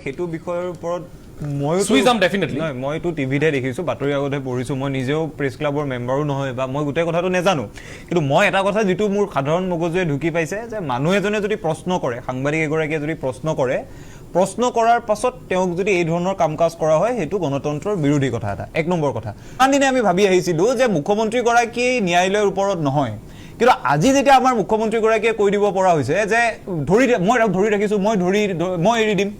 সেইটো বিষয়ৰ ওপৰত মই ডেফিনেটলি নহয় মই এইটো টিভিতে দেখিছোঁ বাতৰি আগতে পঢ়িছোঁ মই নিজেও প্ৰেছ ক্লাবৰ মেম্বাৰো নহয় বা মই গোটেই কথাটো নাজানো কিন্তু মই এটা কথা যিটো মোৰ সাধাৰণ মগজুৱে ঢুকি পাইছে যে মানুহ এজনে যদি প্ৰশ্ন কৰে সাংবাদিক এগৰাকীয়ে যদি প্ৰশ্ন কৰাৰ পাছত তেওঁক যদি এই ধৰণৰ কাম কাজ কৰা হয় সেইটো গণতন্ত্ৰৰ বিৰোধী কথা এটা এক নম্বৰ কথা আনদিনে আমি ভাবি আহিছিলোঁ যে মুখ্যমন্ত্ৰীগৰাকী ন্যায়ালয়ৰ ওপৰত নহয় কিন্তু আজি যেতিয়া আমাৰ মুখ্যমন্ত্ৰীগৰাকীয়ে কৈ দিব পৰা হৈছে যে মই ধৰি ৰাখিছোঁ মই এৰি দিম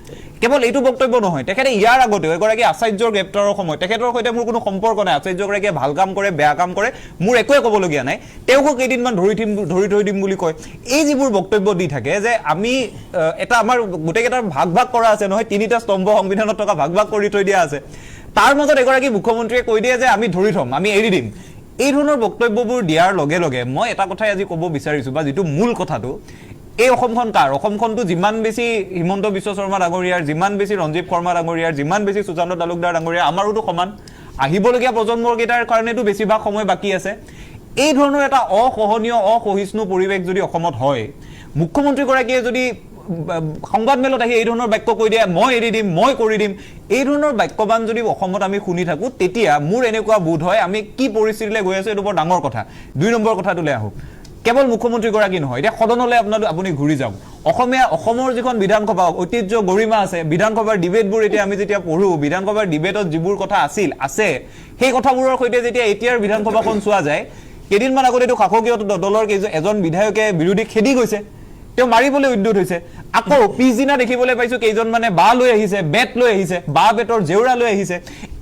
কেৱল এইটো বক্তব্য নহয় তেখেতে ইয়াৰ আগতেও এগৰাকী আচাৰ্যৰ গ্ৰেপ্তাৰৰ সময় তেখেতৰ সৈতে মোৰ কোনো সম্পৰ্ক নাই আচাৰ্যগৰাকীয়ে ভাল কাম কৰে বেয়া কাম কৰে মোৰ একোৱে ক'বলগীয়া নাই তেওঁকো কেইদিনমান ধৰি থৈ দিম বুলি কয় এই যিবোৰ বক্তব্য দি থাকে যে আমি এটা আমাৰ গোটেইকেইটাৰ ভাগ কৰা আছে নহয় তিনিটা স্তম্ভ সংবিধানত থকা ভাগ কৰি থৈ দিয়া আছে তাৰ মাজত এগৰাকী মুখ্যমন্ত্ৰীয়ে কৈ দিয়ে যে আমি ধৰি থ'ম আমি এৰি দিম এই ধৰণৰ বক্তব্যবোৰ দিয়াৰ লগে লগে মই এটা কথাই আজি ক'ব বিচাৰিছোঁ বা যিটো মূল কথাটো এই অসমখনটো যিমান বেছি হিমন্ত বিশ্ব শৰ্মা ডাঙৰীয়াৰ যিমান বেছি ৰঞ্জীৱ শৰ্মা ডাঙৰীয়াৰ যিমান বেছি সুশান্ত তালুকদাৰ ডাঙৰীয়া আমাৰোতো সমান আহিবলগীয়া প্ৰজন্মকেইটাৰ কাৰণেতো বেছিভাগ সময় বাকী আছে এই ধৰণৰ এটা অসহনীয় অসহিষ্ণু পৰিৱেশ যদি অসমত হয় মুখ্যমন্ত্ৰীগৰাকীয়ে যদি সংবাদ মেলত আহি এই ধৰণৰ বাক্য কৈ দিয়ে মই এৰি দিম মই কৰি দিম এই ধৰণৰ বাক্যবান যদি অসমত আমি শুনি থাকোঁ তেতিয়া মোৰ এনেকুৱা বোধ হয় আমি কি পৰিস্থিতিলৈ গৈ আছোঁ এইটো বৰ ডাঙৰ কথা 2 নম্বৰ কথাটোলৈ আহোঁ কেৱল মুখ্যমন্ত্ৰীগৰাকী নহয় এতিয়া সদনলৈ আপুনি ঘূৰি যাওক অসমৰ যিখন বিধানসভা ঐতিহ্য গৰিমা আছে বিধানসভাৰ ডিবেটবোৰ এতিয়া আমি যেতিয়া পঢ়োঁ বিধানসভাৰ ডিবেটত যিবোৰ কথা আছে সেই কথাবোৰৰ সৈতে যেতিয়া এতিয়াৰ বিধানসভাখন চোৱা যায় কেইদিনমান আগতে এইটো শাসকীয় দলৰ এজন বিধায়কে বিৰোধী খেদি গৈছে তেওঁ মাৰিবলৈ উদ্যত হৈছে আকৌ পিছদিনা দেখিবলৈ পাইছোঁ কেইজন মানে বাঁহ লৈ আহিছে বেট লৈ আহিছে বাঁহ বেটৰ জেউৰা লৈ আহিছে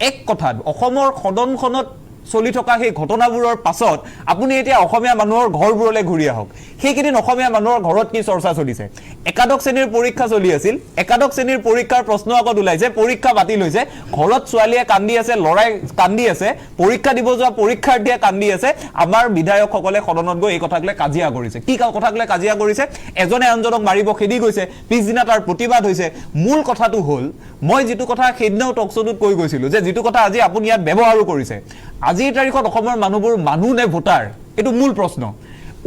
এক কথাত অসমৰ সদনখনত চলি থকা সেই ঘটনাবোৰৰ পাছত আপুনি এতিয়া অসমীয়া মানুহৰ ঘৰবোৰলৈ ঘূৰি আহক সেইকেইদিন অসমীয়া মানুহৰ ঘৰত কি চৰ্চা চলিছে একাদশ শ্ৰেণীৰ পৰীক্ষা চলি আছিল একাদশ শ্ৰেণীৰ পৰীক্ষাৰ প্ৰশ্ন আগত ওলাইছে পৰীক্ষা বাতিল হৈছে ঘৰত ছোৱালীয়ে কান্দি আছে ল'ৰাই কান্দি আছে পৰীক্ষা দিব যোৱা পৰীক্ষাৰ্থীয়ে কান্দি আছে আমাৰ বিধায়কসকলে সদনত গৈ এই কথাকলৈ কাজিয়া কৰিছে কি কথাকলৈ কাজিয়া কৰিছে এজনে আনজনক মাৰিব খেদি গৈছে পিছদিনা তাৰ প্ৰতিবাদ হৈছে মূল কথাটো হ'ল মই যিটো কথা সেইদিনাও টকশ্ব'টোত কৈ গৈছিলোঁ যে যিটো কথা আজি আপুনি ইয়াত ব্যৱহাৰো কৰিছে আজিৰ তাৰিখত অসমৰ মানুহবোৰ মানুহ নে ভোটাৰ এইটো মূল প্ৰশ্ন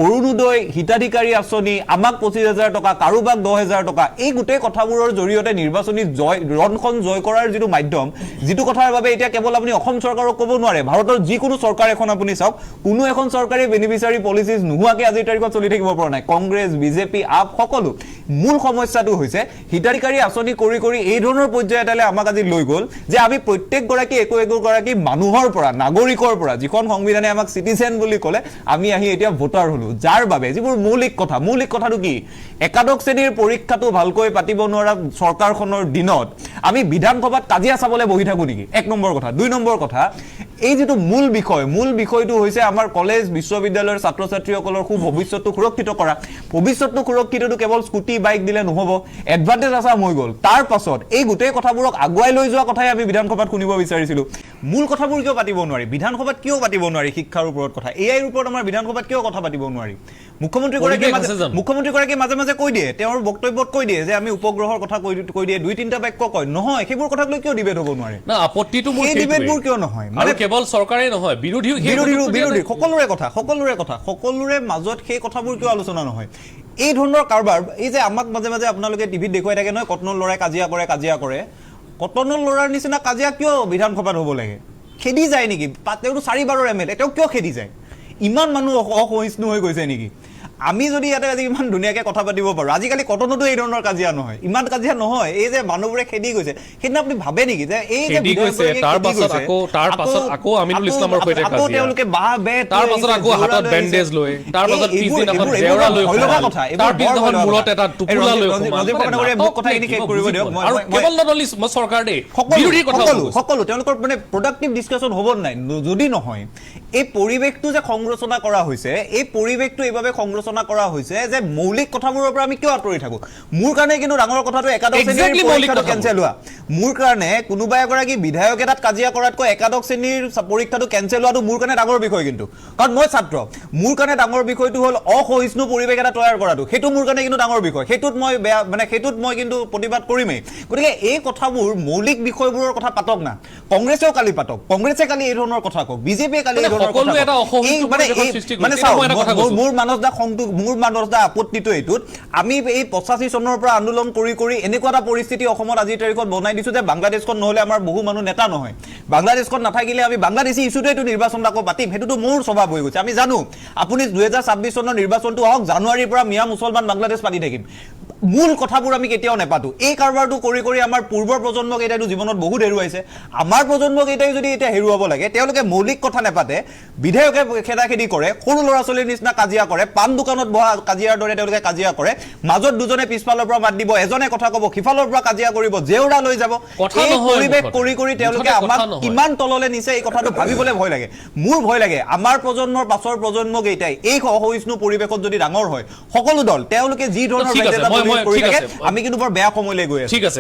অৰুণোদয় হিতাধিকাৰী আঁচনি আমাক 25,000 টকা কাৰোবাক 10,000 টকা এই গোটেই কথাবোৰৰ জৰিয়তে নিৰ্বাচনী ৰণখন জয় কৰাৰ যিটো মাধ্যম যিটো কথাৰ বাবে এতিয়া কেৱল আপুনি অসম চৰকাৰক ক'ব নোৱাৰে ভাৰতৰ যিকোনো চৰকাৰ এখন আপুনি চাওক কোনো এখন চৰকাৰে বেনিফিচিয়াৰী পলিচিজ নোহোৱাকৈ আজিৰ তাৰিখত চলি থাকিব পৰা নাই কংগ্ৰেছ বিজেপি আপ সকলো মূল সমস্যাটো হৈছে হিতাধিকাৰী আঁচনি কৰি এই ধৰণৰ পৰ্যায় এটালৈ আমাক আজি লৈ গ'ল যে আমি প্ৰত্যেকগৰাকী একোগৰাকী মানুহৰ পৰা নাগৰিকৰ পৰা যিখন সংবিধানে আমাক চিটিজেন বুলি ক'লে আমি আহি এতিয়া ভোটাৰ হ'লো যাৰ বাবে যিবোৰ মৌলিক কথাটো কি একাদশ শ্ৰেণীৰ পৰীক্ষাটো ভালকৈ পাতিব নোৱাৰা চৰকাৰখনৰ দিনত আমি বিধানসভাত কাজিয়া চাবলৈ বহি থাকোঁ নেকি 1 নম্বৰ কথা 2 নম্বৰ কথা এই যেটো মূল বিষয়টো হৈছে আমাৰ কলেজ বিশ্ববিদ্যালয়ৰ ছাত্ৰ ছাত্ৰীসকলৰ খুব ভৱিষ্যতটো সুৰক্ষিত কৰা ভৱিষ্যতটো সুৰক্ষিতটো কেৱল স্কুটি বাইক দিলে নহব এডভান্টেজ আসাম হৈ গ'ল তাৰ পাছত এই গোটেই কথাবোৰক আগুৱাই লৈ যোৱা কথাই আমি বিধানসভাত শুনিব বিচাৰিছিলোঁ মূল কথাবোৰ কিয় পাতিব নোৱাৰি বিধানসভাত কিয় পাতিব নোৱাৰি শিক্ষাৰ ওপৰত কথা এআইৰ ওপৰত আমাৰ বিধানসভাত কিয় কথা পাতিব নোৱাৰি মুখ্যমন্ত্ৰীগৰাকীয়ে মাজে মাজে কৈ দিয়ে তেওঁৰ বক্তব্যত কৈ দিয়ে যে আমি উপগ্ৰহৰ কথা কৈ দিয়ে 2-3টা বাক্য কয় নহয় সেইবোৰ কথাক লৈ কিয় ডিবেট হ'ব নোৱাৰে না আপত্তিটো মোৰ এই ডিবেটবোৰ কিয় নহয় মানে কেৱল চৰকাৰে নহয় বিৰোধী সকলোৰে মাজত সেই কথাবোৰ কিয় আলোচনা নহয় এই ধৰণৰ কাৰবাৰ এই যে আমাক মাজে মাজে আপোনালোকে টিভিত দেখুৱাই থাকে নহয় কটনৰ ল'ৰাই কাজিয়া কৰে কটনৰ ল'ৰাৰ নিচিনা কাজিয়া কিয় বিধানসভাত হ'ব লাগে খেদি যায় নেকি তেওঁতো 4 বাৰৰ MLA তেওঁ কিয় খেদি যায় ইমান মানুহ অসহিষ্ণু হৈ গৈছে নেকি আমি যদি ইয়াতে আজি ইমান ধুনীয়াকৈ কথা পাতিব পাৰোঁ আজিকালি কটনতো এই ধৰণৰ কাজিয়া নহয় ইমান কাজিয়া নহয় এই যে মানুহবোৰে খেদি গৈছে সেইদিনা আপুনি ভাবে নেকি যে এই যে তাৰ পাছত আকৌ আমিনুল ইছলামৰ সৈতে কাজিয়া তেওঁলোকে বাহ বেট তাৰ পাছত আকৌ হাতত বেণ্ডেজ লৈ তাৰ পাছত পিছদিনাখন জেউৰা লৈ তাৰ পিছদিনাখন মূৰত এটা টোপোলা লৈ কথাখিনি শেষ কৰিব দিয়ক আৰু কেৱল নলি চৰকাৰ দেই বিৰোধী কথা সকলো তেওঁলোকৰ মানে প্ৰডাক্টিভ ডিছকাশ্যন হ'ব নাই যদি নহয় এই পৰিৱেশটো যে সংৰচনা কৰা হৈছে এই পৰিৱেশটো এইভাবে সংৰচনা কৰা হৈছে যে মৌলিক কথাবোৰৰ পৰা আমি কিয় আঁতৰি থাকো মোৰ কাৰণে কিন্তু ডাঙৰ কথাটো একাদশ শ্ৰেণীৰ পৰীক্ষাটো কেনচেল হোৱা মোৰ কাৰণে কোনোবা এগৰাকী বিধায়ক এটাত কাজিয়া কৰাতকৈ একাদশ শ্ৰেণীৰ পৰীক্ষাটো কেনচেল হোৱাটো মোৰ কাৰণে ডাঙৰ বিষয় কিন্তু কাৰণ মই ছাত্ৰ মোৰ কাৰণে ডাঙৰ বিষয়টো হ'ল অসহিষ্ণু পৰিৱেশ এটা তৈয়াৰ কৰাটো সেইটো মোৰ কাৰণে কিন্তু ডাঙৰ বিষয় সেইটোত মই কিন্তু প্ৰতিবাদ কৰিমেই গতিকে এই কথাবোৰ মৌলিক বিষয়বোৰৰ কথা পাতক না কংগ্ৰেছেও কালি পাতক, কংগ্ৰেছে কালি এই ধৰণৰ কথা কওক, বিজেপিয়ে কালি এই ধৰণৰ কথা মানে চাওক, মোৰ মানস দা আপত্তিটো এইটোত, আমি এই 85 চনৰ পৰা আন্দোলন কৰি কৰি এনেকুৱা এটা পৰিস্থিতি অসমত আজিৰ তাৰিখত বনাই দিছো যে বাংলাদেশখন নহলে আমাৰ বহু মানুহ নেতা নহয়, বাংলাদেশখন নাথাকিলে আমি বাংলাদেশী ইস্যুতে এইটো নিৰ্বাচন আকৌ পাতিম, সেইটোতো মোৰ স্বভাৱ হৈ গৈছে। আমি জানো আপুনি 2026 চনৰ নিৰ্বাচনটো হওক, জানুৱাৰীৰ পৰা মিয়া মুছলমান বাংলাদেশ পাতি থাকিম, মূল কথাবোৰ আমি কেতিয়াও নেপাতো। এই কাৰবাৰটো কৰি কৰি আমাৰ পূৰ্বৰ প্ৰজন্মক এটাইতো জীৱনত বহুত হেৰুৱাইছে, আমাৰ প্ৰজন্মক এটাই যদি এতিয়া হেৰুৱাব লাগে, তেওঁলোকে মৌলিক কথা নেপাতে, বিধেয়কে খেদাখেদি কৰে, সৰু ল'ৰা ছোৱালীৰ নিচিনা কাজিয়া কৰে, পাণ দোকানত বহা কাজিয়াৰ দৰে তেওঁলোকে কাজিয়া কৰে, মাজত দুজনে পিছফালৰ পৰা মাত দিব, এজনে কথা ক'ব, সিফালৰ পৰা কাজিয়া কৰিব, জেউৰা লৈ যাব, এই পৰিৱেশ কৰি কৰি তেওঁলোকে আমাক কিমান তললে নিছে এই কথাটো ভাবিবলৈ ভয় লাগে। মোৰ ভয় লাগে আমাৰ প্ৰজন্মৰ পাছৰ প্ৰজন্মক এটাই এই অসহিষ্ণু পৰিৱেশত যদি ডাঙৰ হয় সকলো দল তেওঁলোকে যি ধৰণৰ আমি কিন্তু বৰ বেয়া সময়লৈ গৈ আছো। ঠিক আছে।